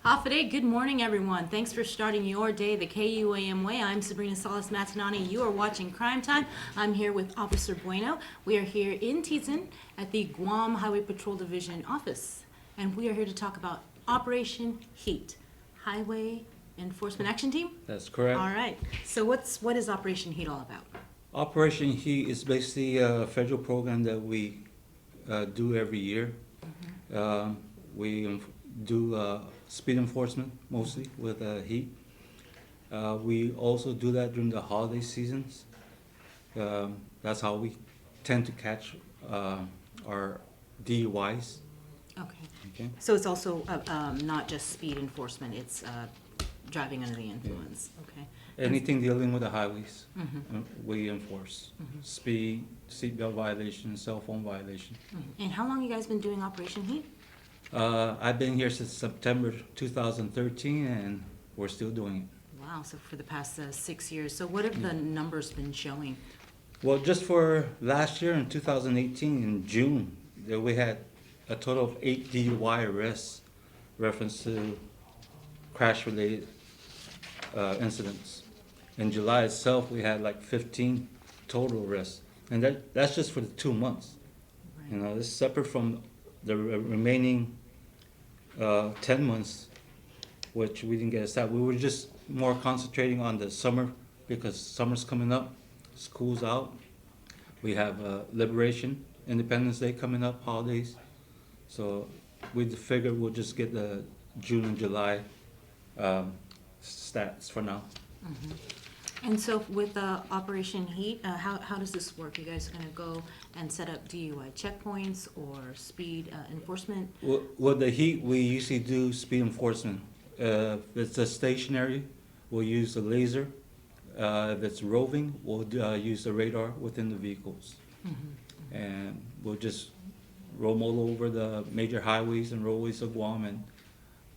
Hafa good morning, everyone. Thanks for starting your day the KUAM way. I'm Sabrina Salas Matanani. You are watching Crime Time. I'm here with Officer Bueno. We are here in Teton at the Guam Highway Patrol Division office, and we are here to talk about Operation Heat, Highway Enforcement Action Team. That's correct. All right. So what is Operation Heat all about? Operation Heat is basically a federal program that we do every year. We do speed enforcement mostly with heat. We also do that during the holiday seasons. That's how we tend to catch our DUIs. Okay. So it's also not just speed enforcement, it's driving under the influence. Okay. Anything dealing with the highways, we enforce. Speed, seatbelt violation, cell phone violation. And how long have you guys been doing Operation Heat? I've been here since September 2013, and we're still doing it. Wow, so for the past 6 years. So what have the numbers been showing? Well, just for last year in 2018, in June, we had a total of 8 DUI arrests reference to crash-related incidents. In July itself, we had like 15 total arrests, and that's just for the 2 months. Right. You know, this is separate from the remaining 10 months, which we didn't get a stat. We were just more concentrating on the summer because summer's coming up, school's out. We have Liberation, Independence Day coming up, holidays. So we figured we'll just get the June and July stats for now. And so with Operation Heat, how does this work? You guys are going to go and set up DUI checkpoints or speed enforcement? With the heat, we usually do speed enforcement. If it's a stationary, we'll use the laser. If it's roving, we'll use the radar within the vehicles. And we'll just roam all over the major highways and roadways of Guam and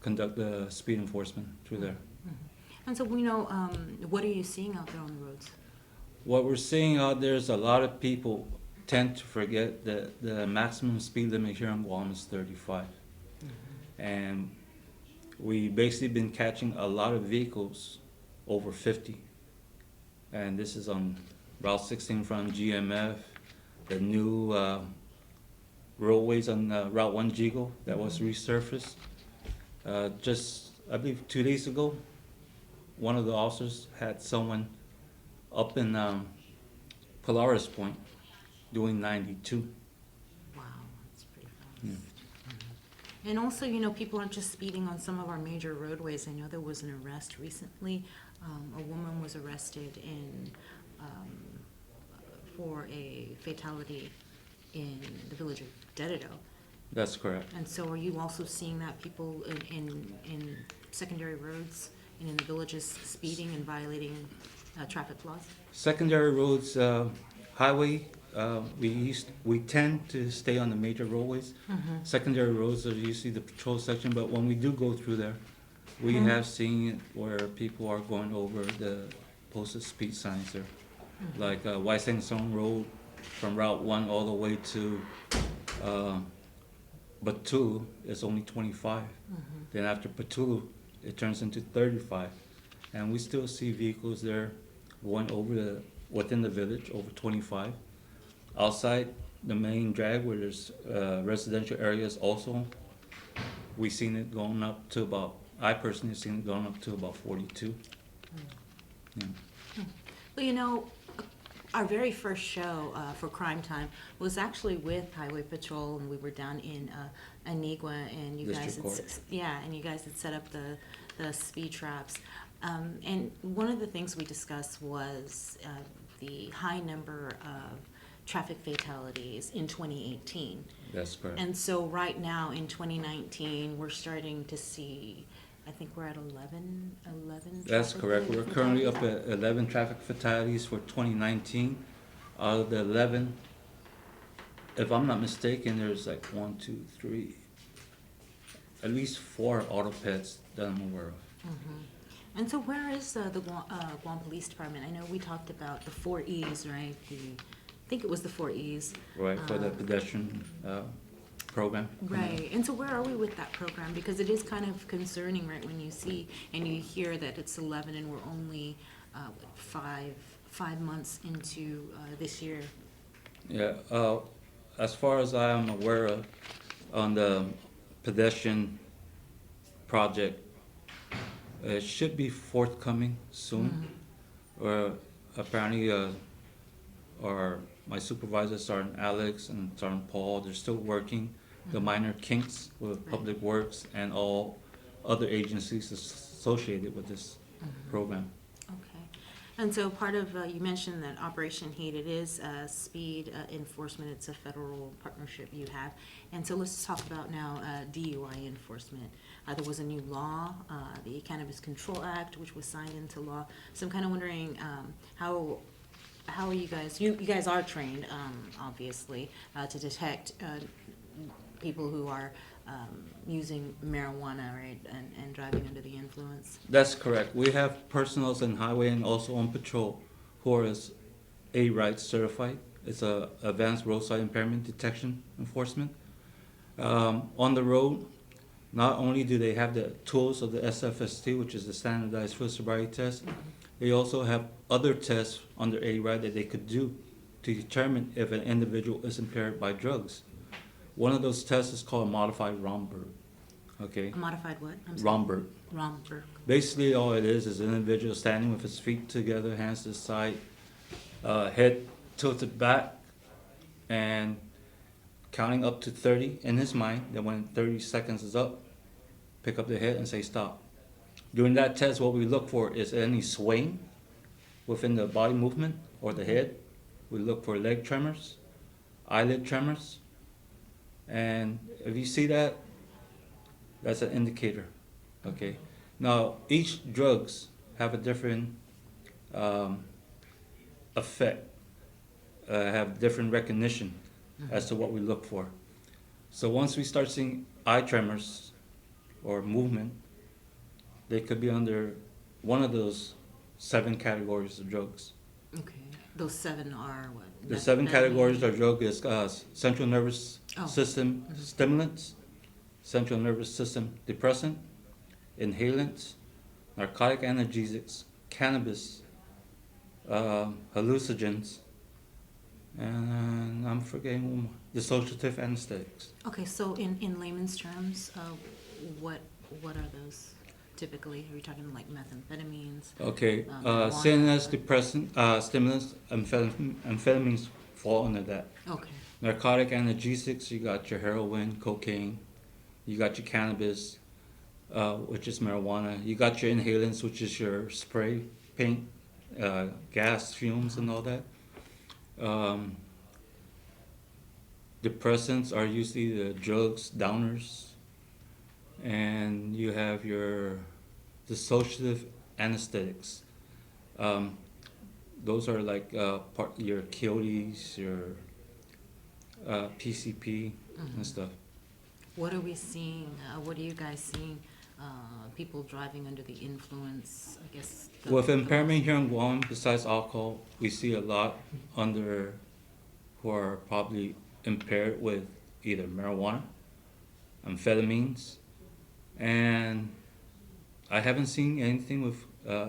conduct the speed enforcement through there. And so we know, what are you seeing out there on the roads? What we're seeing out there is a lot of people tend to forget that the maximum speed limit here in Guam is 35. And we basically been catching a lot of vehicles over 50. And this is on Route 16 from GMF, the new roadways on Route 1 Jigo that was resurfaced. Just, I believe 2 days ago, one of the officers had someone up in Polaris Point doing 92. Wow, that's pretty fast. And also, you know, people aren't just speeding on some of our major roadways. I know there was an arrest recently. A woman was arrested for a fatality in the village of Dededo. That's correct. And so are you also seeing that people in secondary roads and in the villages speeding and violating traffic laws? Secondary roads, highway, we tend to stay on the major roadways. Secondary roads are usually the patrol section, but when we do go through there, we have seen where people are going over the posted speed signs there. Like Waiseng Song Road from Route 1 all the way to Batulu is only 25. Then after Batulu, it turns into 35. And we still see vehicles there going over within the village, over 25. Outside the main drag where there's residential areas also, we've seen it going up to about, I personally have seen it going up to about 42. Yeah. Well, you know, our very first show for Crime Time was actually with Highway Patrol, and we were down in Anigua, and you guys had set up the speed traps. And one of the things we discussed was the high number of traffic fatalities in 2018. That's correct. And so right now in 2019, we're starting to see, I think we're at 11 That's correct. We're fatalities. currently up at 11 traffic fatalities for 2019. Out of the 11, if I'm not mistaken, there's like 1, 2, 3, at least 4 auto pets that I'm aware of. And so where is the Guam Police Department? I know we talked about the 4 E's, right? I think it was the 4 E's. Right, for the pedestrian program. Right. And so where are we with that program? Because it is kind of concerning, right, when you see and you hear that it's 11 and we're only what, five months into this year. Yeah, as far as I am aware of, on the pedestrian project, it should be forthcoming soon. Or apparently, or my supervisors, Sergeant Alex and Sergeant Paul, they're still working the minor kinks with Public Works and all other agencies associated with this program. Okay. And so part of, you mentioned that Operation Heat, it is speed enforcement. It's a federal partnership you have. And so let's talk about now DUI enforcement. There was a new law, the Cannabis Control Act, which was signed into law. So I'm kind of wondering how are you guys, you guys are trained, obviously, to detect people who are using marijuana, right, and driving under the influence? That's correct. We have personnel in highway and also on patrol who are A-RIGHT certified. It's a Advanced Roadside Impairment Detection Enforcement. On the road, not only do they have the tools of the SFST, which is the Standardized Field Sobriety Test, they also have other tests under A-RIGHT that they could do to determine if an individual is impaired by drugs. One of those tests is called a modified Romberg. Okay. A modified what? I'm sorry. Romberg. Romberg. Basically, all it is an individual standing with his feet together, hands to the side, head tilted back, and counting up to 30 in his mind. Then when 30 seconds is up, pick up the head and say stop. During that test, what we look for is any swaying within the body movement or the head. We look for leg tremors, eyelid tremors, and if you see that, that's an indicator. Okay. Now, each drugs have a different effect, have different recognition as to what we look for. So once we start seeing eye tremors or movement, they could be under one of those 7 categories of drugs. Okay. Those 7 are what? The 7 categories of drug is central nervous system stimulants, central nervous system depressant, inhalants, narcotic analgesics, cannabis, hallucinogens, and I'm forgetting one more, dissociative anesthetics. Okay, so in layman's terms, what are those typically? Are you talking like methamphetamines? Okay, marijuana? CNS depressant, stimulants, amphetamines fall under that. Okay. Narcotic analgesics, you got your heroin, cocaine, you got your cannabis, which is marijuana, you got your inhalants, which is your spray, paint, gas, fumes, and all that. Depressants are usually the drugs, downers, and you have your dissociative anesthetics. Those are like your coyotes, your PCP and stuff. What are we seeing? What are you guys seeing? People driving under the influence, I guess. With impairment here in Guam, besides alcohol, we see a lot under who are probably impaired with either marijuana, amphetamines, and I haven't seen anything with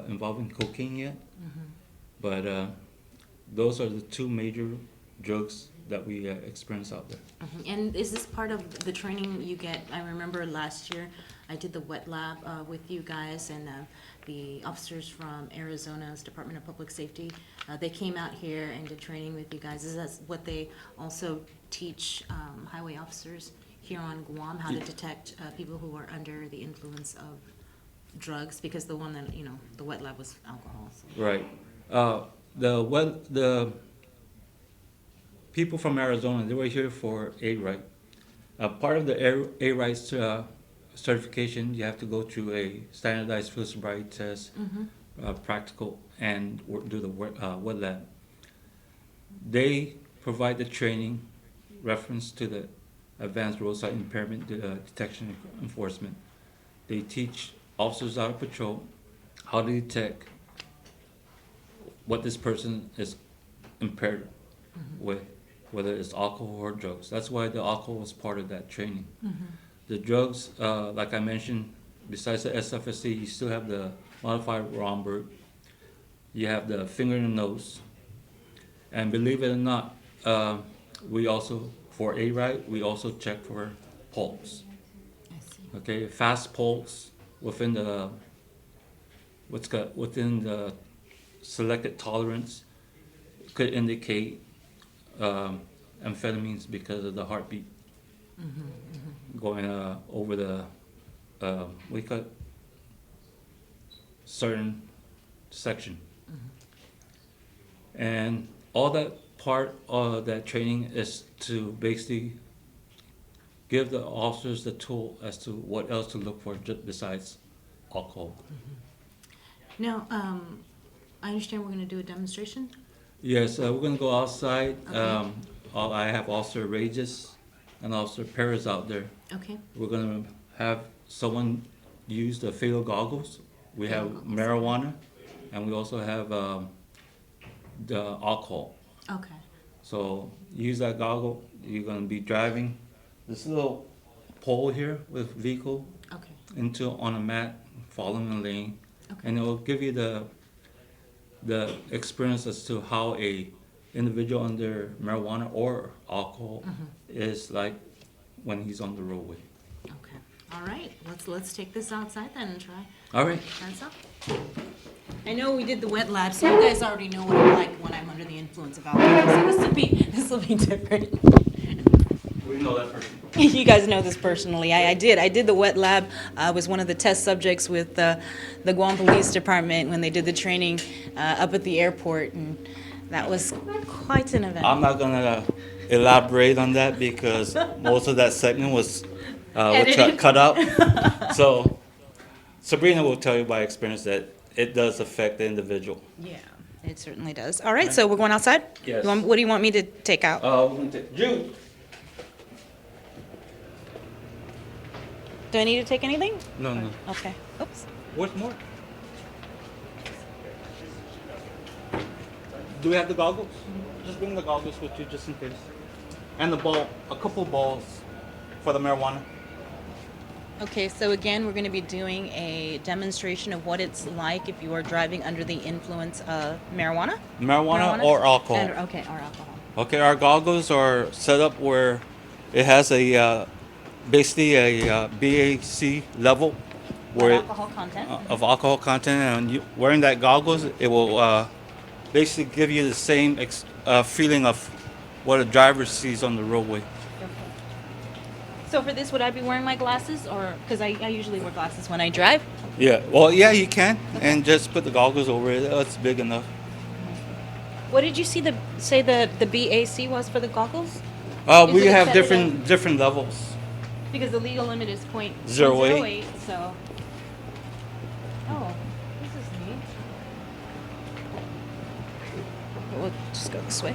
involving cocaine yet. But those are the 2 major drugs that we experience out there. And is this part of the training you get? I remember last year I did the wet lab with you guys, and the officers from Arizona's Department of Public Safety, they came out here and did training with you guys. Is that what they also teach highway officers here on Guam, how to detect people who are under the influence of drugs? Because the one that, the wet lab was alcohol. So. Right. The people from Arizona, they were here for A-RIGHT. Part of the A-RIGHT certification, you have to go through a standardized field sobriety test, practical, and do the wet lab. They provide the training reference to the Advanced Roadside Impairment Detection Enforcement. They teach officers out of patrol how to detect what this person is impaired with. whether it's alcohol or drugs. That's why the alcohol was part of that training. Mm-hmm. The drugs, like I mentioned, besides the SFSC, you still have the modified Romberg. You have the finger in the nose. And believe it or not, we also, for a ride, we also check for pulse. I see. Okay, fast pulse within the within the selected tolerance could indicate amphetamines because of the heartbeat going over the we cut certain section, and all that part of that training is to basically give the officers the tool as to what else to look for besides alcohol. Now, I understand we're going to do a demonstration. Yes, we're going to go outside. Okay. I have Officer Regis and Officer Perez out there. Okay. We're going to have someone use the fatal goggles. We have marijuana, and we also have the alcohol. Okay. So use that goggle. You're going to be driving this little pole here with vehicle Okay. into on a mat, following the lane, Okay. and it will give you the experience as to how a individual under marijuana or alcohol is like when he's on the roadway. Okay. All right. Let's take this outside then and try. All right. Try this out. I know we did the wet lab, so you guys already know what I'm like when I'm under the influence of alcohol. So this will be different. We know that person. You guys know this personally. I did the wet lab. I was one of the test subjects with the Guam Police Department when they did the training up at the airport, and that was quite an event. I'm not gonna elaborate on that because most of that segment was cut out. So Sabrina will tell you by experience that it does affect the individual. Yeah, it certainly does. All right, so we're going outside? Yes. What do you want me to take out? We're gonna take Jude. Do I need to take anything? No. Okay. Oops. Where's more? Do we have the goggles? Just bring the goggles with you just in case. And the ball, a couple balls for the marijuana. Okay, so again, we're going to be doing a demonstration of what it's like if you are driving under the influence of marijuana? Marijuana or alcohol. Okay, or alcohol. Okay, our goggles are set up where it has a basically a BAC level where alcohol content? of alcohol content, and you, wearing that goggles, it will basically give you the same feeling of what a driver sees on the roadway. So for this, would I be wearing my glasses, or because I usually wear glasses when I drive? Yeah, well, yeah, you can, and just put the goggles over it. It's big enough. What did you say the BAC was for the goggles? We it have set different levels. Because the legal limit is .08, so. Oh, this is neat. We'll just go this way.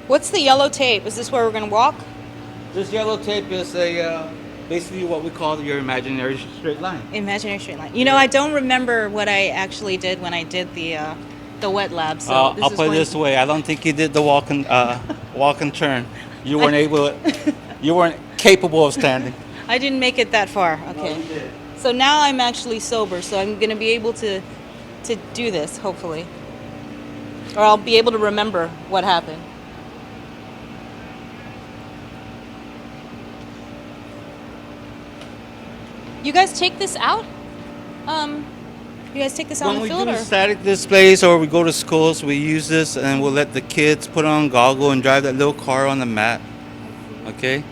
What's the yellow tape? Is this where we're gonna walk? This yellow tape is basically what we call your imaginary straight line. Imaginary straight line. You know, I don't remember what I actually did when I did the wet lab. So I'll put it this way: I don't think you did the walk and turn. You weren't able. You weren't capable of standing. I didn't make it that far. Okay. No, you did. So now I'm actually sober, so I'm gonna be able to do this, hopefully, or I'll be able to remember what happened. You guys take this out? You guys take this out in When the we field, do or? static displays or we go to schools, we use this and we'll let the kids put on goggle and drive that little car on the mat. Okay.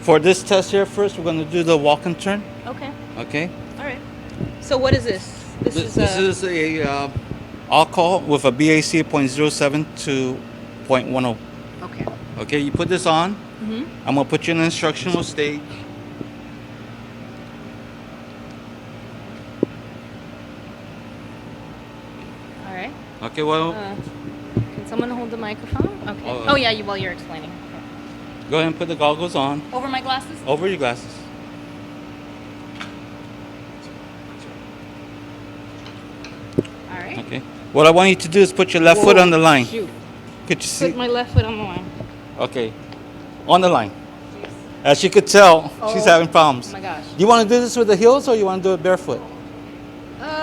For this test here, first we're going to do the walk and turn. Okay. Okay. All right. So what is this? This is a alcohol with a BAC 0.07 to 0.10. Okay. Okay. You put this on. Mhm. I'm gonna put you in an instructional stage. All right. Okay. Well, Can someone hold the microphone? Okay. Oh, Oh yeah, while you're explaining. Okay. go ahead and put the goggles on Over my glasses? over your glasses. right. Okay. What I want you to do is put your left foot on the line. Shoot. Could you see? Put my left foot on the line. Okay. On the line. As you could tell, she's having problems. Oh my gosh. You want to do this with the heels or you want to do it barefoot?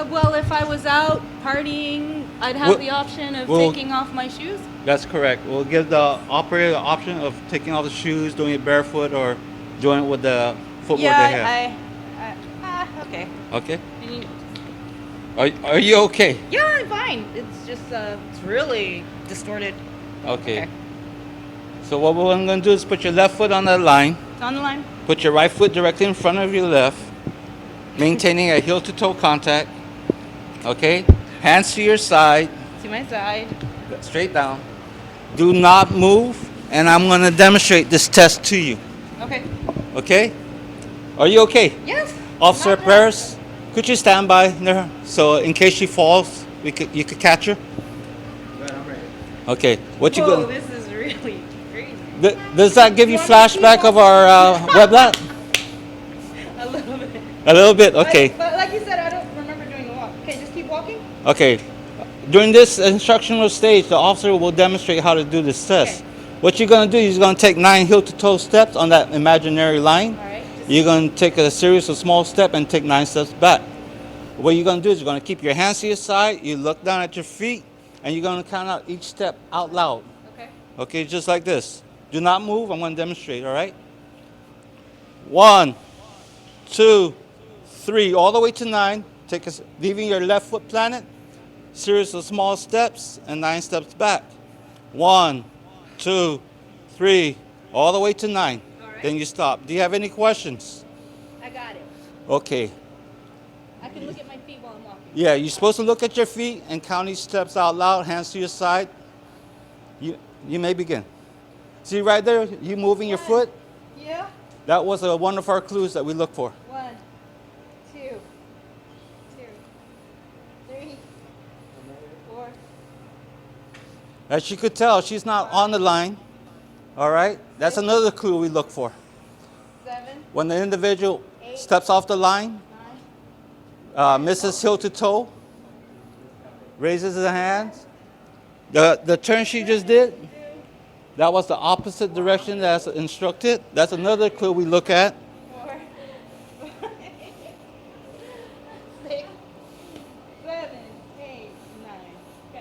Well, if I was out partying, I'd have the option of taking off my shoes. That's correct. We'll give the operator the option of taking off the shoes, doing it barefoot, or doing it with the footwear they have. Okay. Okay. Are you okay? Yeah, I'm fine. It's just, it's really distorted. Okay. So what I'm going to do is put your left foot on the line. It's on the line. Put your right foot directly in front of your left, maintaining a heel-to-toe contact. Okay? Hands to your side. To my side. Straight down. Do not move, and I'm going to demonstrate this test to you. Okay. Okay? Are you okay? Yes. Officer Paris, could you stand by there so in case she falls, you could catch her? Right, I'm ready. Okay. What you Whoa, going? this is really crazy. Does that give you flashback of our web lab? A little bit. A little bit. Okay. But like you said, I don't remember doing a walk. Okay, just keep walking. Okay. During this instructional stage, the officer will demonstrate how to do this test. Okay. What you're going to do is you're going to take 9 heel-to-toe steps on that imaginary line. All right. You're going to take a series of small steps and take 9 steps back. What you're going to do is you're going to keep your hands to your side. You look down at your feet, and you're going to count out each step out loud. Okay. Okay, just like this. Do not move. I'm going to demonstrate, all right? 1, 2, 3, all the way to 9. Leaving your left foot planted. Series of small steps and 9 steps back. 1, 2, 3, all the way to 9. All right. Then you stop. Do you have any questions? I got it. Okay. I can look at my feet while I'm walking. Yeah, you're supposed to look at your feet and count each steps out loud, hands to your side. You may begin. See right there, you moving your foot? Yeah. That was one of our clues that we look for. 1, 2, 3, 4. As you could tell, she's not on the line. All right? That's another clue we look for. 7, When the individual steps off the line, 9. misses heel to toe, raises his hands. The turn she just did, that was the opposite direction that's instructed. That's another clue we look at. 4, 5, 6, 7, 8,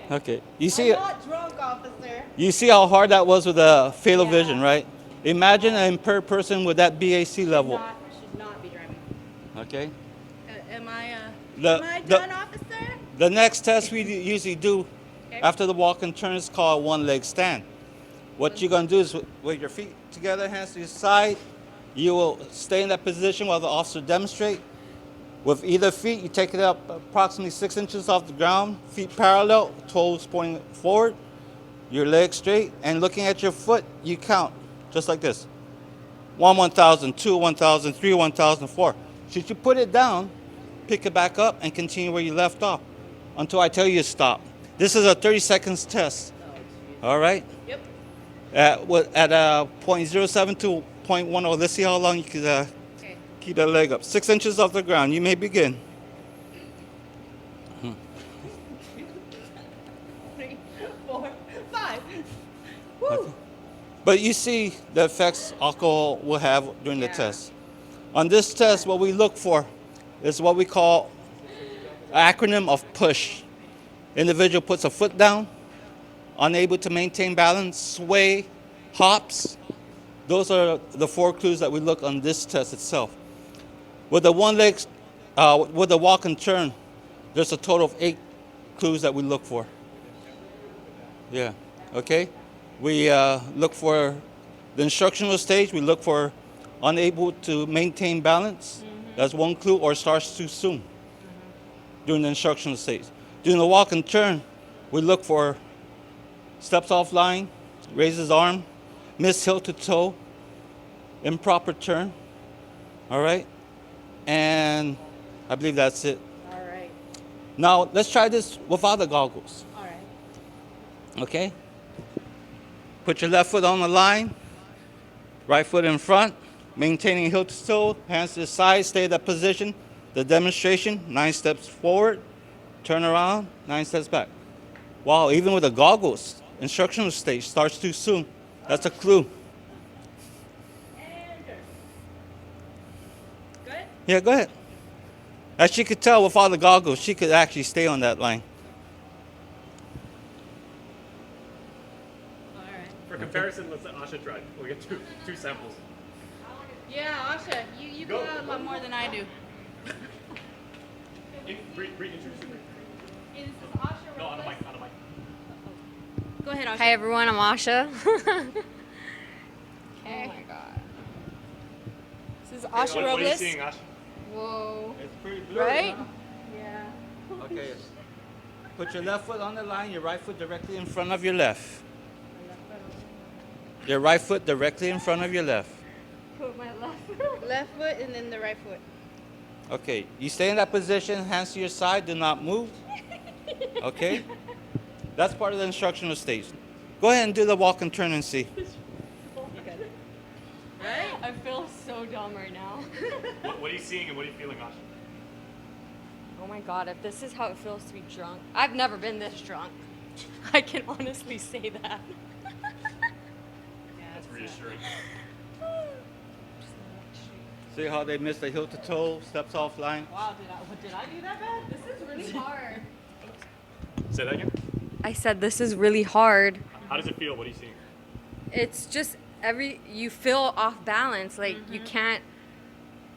9. Okay. You see, I'm not drunk, officer. you see how hard that was with the field of Yeah. vision, right? Imagine an impaired person with that BAC level. Should not be driving. Okay. Am I The- am I the- done, officer? The next test we usually do Okay. after the walk and turn is called one-leg stand. What you're going to do is with your feet together, hands to your side, you will stay in that position while the officer demonstrates. With either feet, you take it up approximately 6 inches off the ground, feet parallel, toes pointing forward, your legs straight, and looking at your foot, you count just like this. 1, 1,000, 2, 1,000, 3, 1,000, 4. Should you put it down, pick it back up, and continue where you left off until I tell you to stop. This is a 30 seconds test. All right? Yep. At 0.07 to 0.10, let's see how long you can Okay. keep that leg up. 6 inches off the ground. You may begin. 3, 4, 5. Woo. Okay. But you see the effects alcohol will have during the Yeah. test. On this test, what we look for is what we call an acronym of PUSH. Individual puts a foot down, unable to maintain balance, sway, hops. Those are the 4 clues that we look on this test itself. With the with the walk and turn, there's a total of 8 clues that we look for. Yeah, okay? We look for the instructional stage. We look for unable to maintain balance. That's 1 clue, or starts too soon during the instructional stage. During the walk and turn, we look for steps offline, raises arm, miss heel to toe, improper turn. All right? And I believe that's it. All right. Now, let's try this without the goggles. All right. Okay? Put your left foot on the line, right foot in front, maintaining heel to toe, hands to the side, stay in that position. The demonstration, 9 steps forward, Turn around, 9 steps back. Wow, even with the goggles, instructional stage starts too soon. That's a clue. Good? Yeah, go ahead. As she could tell with all the goggles, she could actually stay on that line. All right. For comparison, let's let Asha try. We'll get two samples. Yeah, Asha, you go out a lot more than I do. Introduce your Is Asha No, on a mic, on a mic. Go ahead, Asha. Hi everyone, I'm Asha. Okay. Oh my god. This is Asha What are you Robles. seeing, Asha? Whoa. It's pretty blurry, Right? huh? Yeah. Okay. Put your left foot on the line, your right foot directly in front of your left. Your right foot directly in front of your left. Put my left foot and then the right foot. Okay, you stay in that position, hands to your side, do not move. Okay? That's part of the instructional stage. Go ahead and do the walk and turn and see. Right? I feel so dumb right now. What are you seeing and what are you feeling, Asha? Oh my god, if this is how it feels to be drunk. I've never been this drunk. I can honestly say that. That's reassuring. See how they missed the heel to toe, steps offline? Wow, did I do that bad? This is really hard. Say that again. I said this is really hard. How does it feel? What are you seeing? It's just you feel off balance. Like you can't,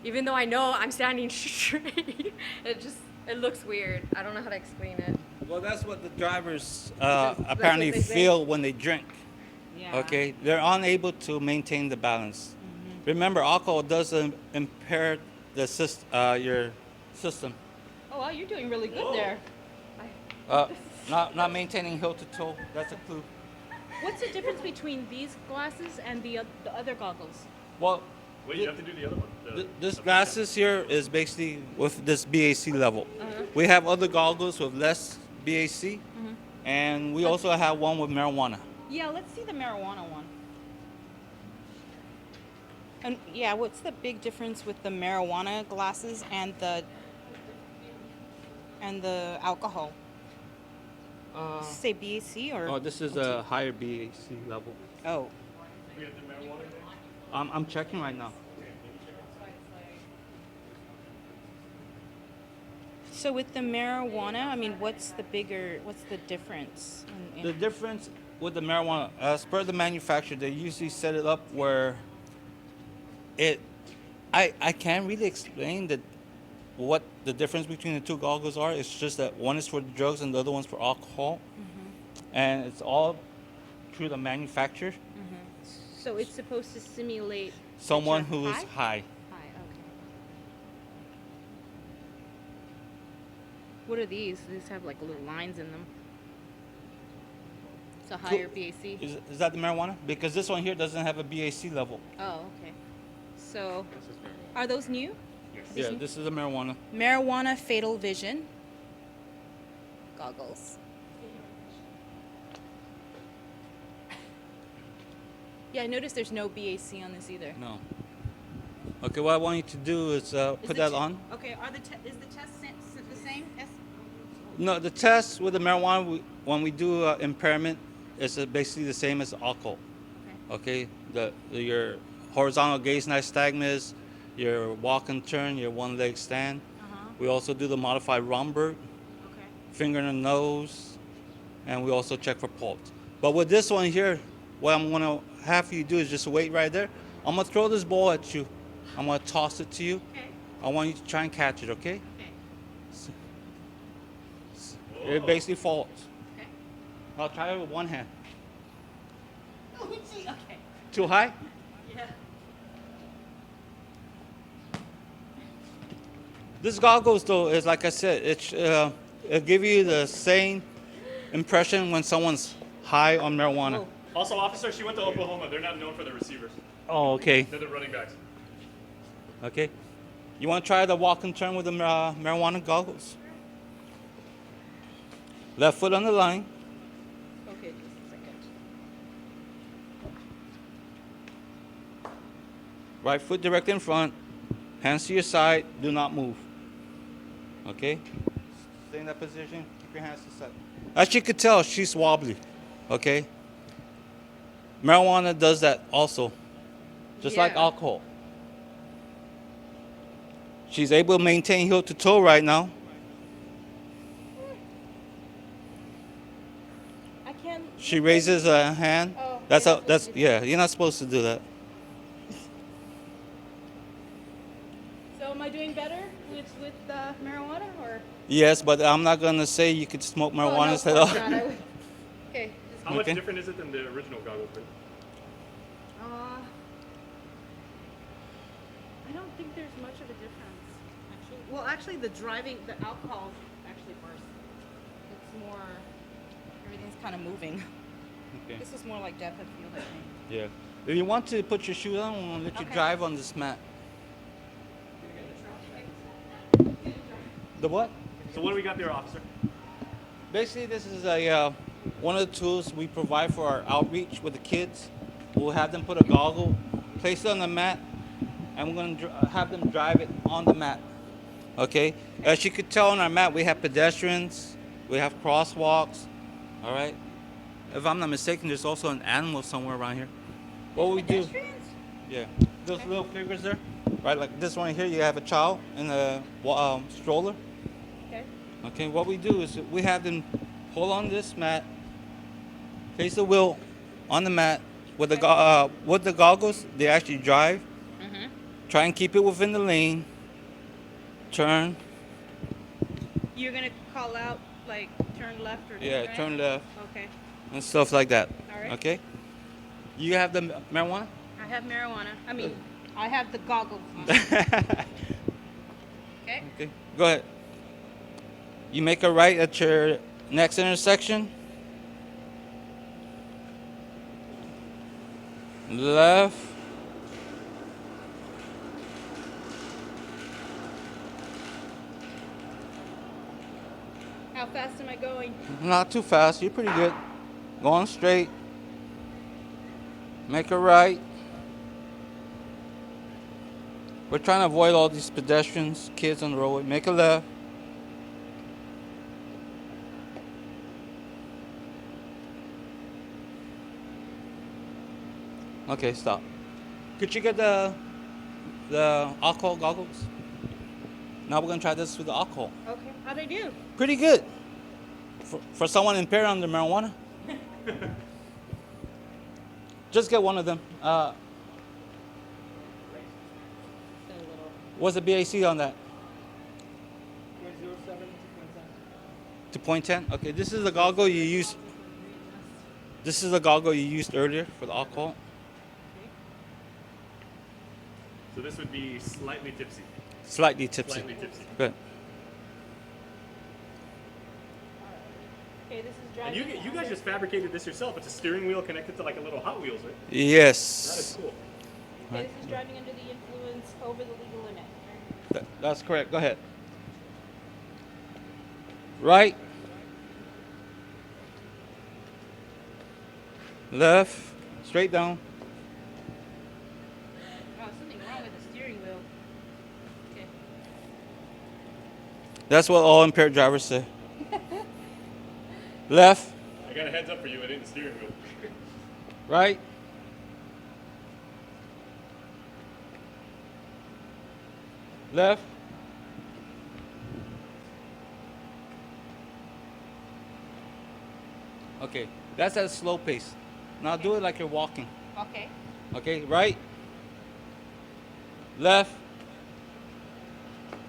even though I know I'm standing straight, it looks weird. I don't know how to explain it. Well, that's what the drivers That's what apparently they say? feel when they drink. Yeah. Okay, they're unable to maintain the balance. Remember, alcohol does impair the your system. Oh, wow, you're doing really good there. Not maintaining heel to toe. That's a clue. What's the difference between these glasses and the other goggles? Well, Wait, you have to do the other one. this glasses here is basically with this BAC level. We have other goggles with less BAC, and we also have one with marijuana. Yeah, let's see the marijuana one. And yeah, what's the big difference with the marijuana glasses and the alcohol? Say BAC or? Oh, this is a higher BAC level. Oh. We have the marijuana. I'm checking right now. So with the marijuana, I mean, what's the difference? The difference with the marijuana, as per the manufacturer, they usually set it up where I can't really explain what the difference between the two goggles are. It's just that one is for drugs and the other one's for alcohol. And it's all through the manufacturer. So it's supposed to simulate Someone that you're who's high. High, okay. What are these? These have like little lines in them. It's a higher BAC. Is that the marijuana? Because this one here doesn't have a BAC level. Oh, okay. So, are those new? Yeah, this is a marijuana. Marijuana Fatal Vision goggles. Yeah, I noticed there's no BAC on this either. No. Okay, what I want you to do is put that on. Okay, is the test the same? Yes. No, the test with the marijuana, when we do impairment, it's basically the same as alcohol. Okay, your horizontal gaze nystagmus, your walk and turn, your one leg stand. We also do the modified Romberg, finger in the nose, and we also check for pulse. But with this one here, what I'm gonna have you do is just wait right there. I'm gonna throw this ball at you. I'm gonna toss it to you. Okay. I want you to try and catch it, okay? Okay. It basically falls. Okay. I'll try it with one hand. Okay. Too high? Yeah. This goggles, though, is like I said, it'll give you the same impression when someone's high on marijuana. Also, officer, she went to Oklahoma. They're not known for their receivers. Oh, okay. They're the running backs. Okay. You want to try the walk and turn with the marijuana goggles? Left foot on the line. Okay, just a second. Right foot direct in front. Hands to your side. Do not move. Okay? Stay in that position. Keep your hands to the side. As you could tell, she's wobbly. Okay. Marijuana does that also, just like Yeah. alcohol. She's able to maintain heel to toe right now. I can't. She raises a hand. Oh, That's you're how. not That's supposed to do yeah. You're not supposed to do that. So am I doing better with marijuana or? Yes, but I'm not gonna say you could smoke marijuana instead of. Okay. How much Okay. different is it than the original goggle print? I don't think there's much of a difference. Actually, well, actually, the alcohol is actually worse. It's more. Everything's kind of moving. Okay. This is more like depth of field, I think. Yeah. If you want to put your shoes on, we'll let you Okay. drive on this mat. The what? So what do we got there, officer? Basically, this is a one of the tools we provide for our outreach with the kids. We'll have them put a goggle, place it on the mat, and we're going to have them drive it on the mat. Okay? As you could tell on our mat, we have pedestrians, we have crosswalks. All right? If I'm not mistaken, there's also an animal somewhere around here. What we do? Yeah. Those little figures there, right? Like this one here, you have a child in a stroller. Okay. Okay, what we do is we have them hold on this mat, face the wheel on the mat with the goggles. They actually drive. Mm-hmm. Try and keep it within the lane. Turn. You're gonna call out like turn left or Yeah, right? turn left Okay. and stuff like that. All right. Okay. You have the marijuana. I have marijuana. I mean, I have the goggles on. Okay. Okay. Go ahead. You make a right at your next intersection. Left. How fast am I going? Not too fast. You're pretty good. Going straight. Make a right. We're trying to avoid all these pedestrians, kids on the roadway. Make a left. Okay, stop. Could you get the alcohol goggles? Now we're gonna try this with the alcohol. Okay. How'd I do? Pretty good. For someone impaired under marijuana. Just get one of them. What's the BAC on that? 2.10. Okay, this is the goggle you used. This is the goggle you used earlier for the alcohol. So this would be slightly tipsy. Slightly tipsy. Slightly tipsy. Good. Okay, this is And driving. you guys just fabricated this yourself. It's a steering wheel connected to like a little Hot Wheels, right? That Yes. is cool. Okay, this is driving under the influence over the legal limit. That's correct. Go ahead. Right. Left. Straight down. Oh, something wrong with the steering wheel. Okay. That's what all impaired drivers say. Left. I got a heads up for you. It ain't the steering wheel. Right. Left. Okay, that's at a slow pace. Now do it like you're walking. Okay. Okay, right. Left.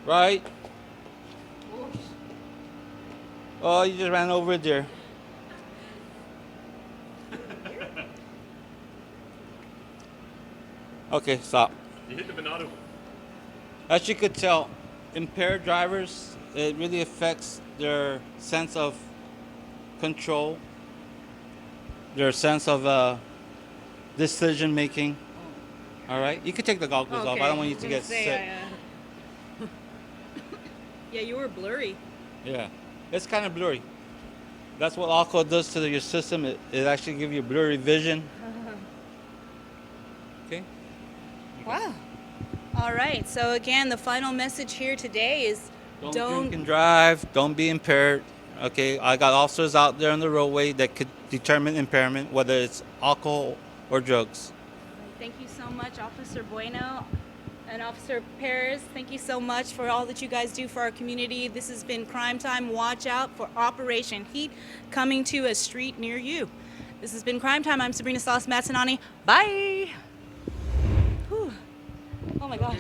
Right. Oops. Oh, you just ran over it there. Okay, stop. You hit the Venado. As you could tell, impaired drivers, it really affects their sense of control, their sense of decision making. All right, you could take the goggles off. I don't want you to get sick. Yeah, you were blurry. Yeah, it's kind of blurry. That's what alcohol does to your system. It actually gives you blurry vision. Okay. Wow. All right. So again, the final message here today is Don't drink and drive. Don't be impaired. Okay, I got officers out there on the roadway that could determine impairment, whether it's alcohol or drugs. Thank you so much, Officer Bueno and Officer Perez. Thank you so much for all that you guys do for our community. This has been Crime Time. Watch out for Operation Heat coming to a street near you. This has been Crime Time. I'm Sabrina Salas Matsanani. Bye. Whew. Oh my gosh.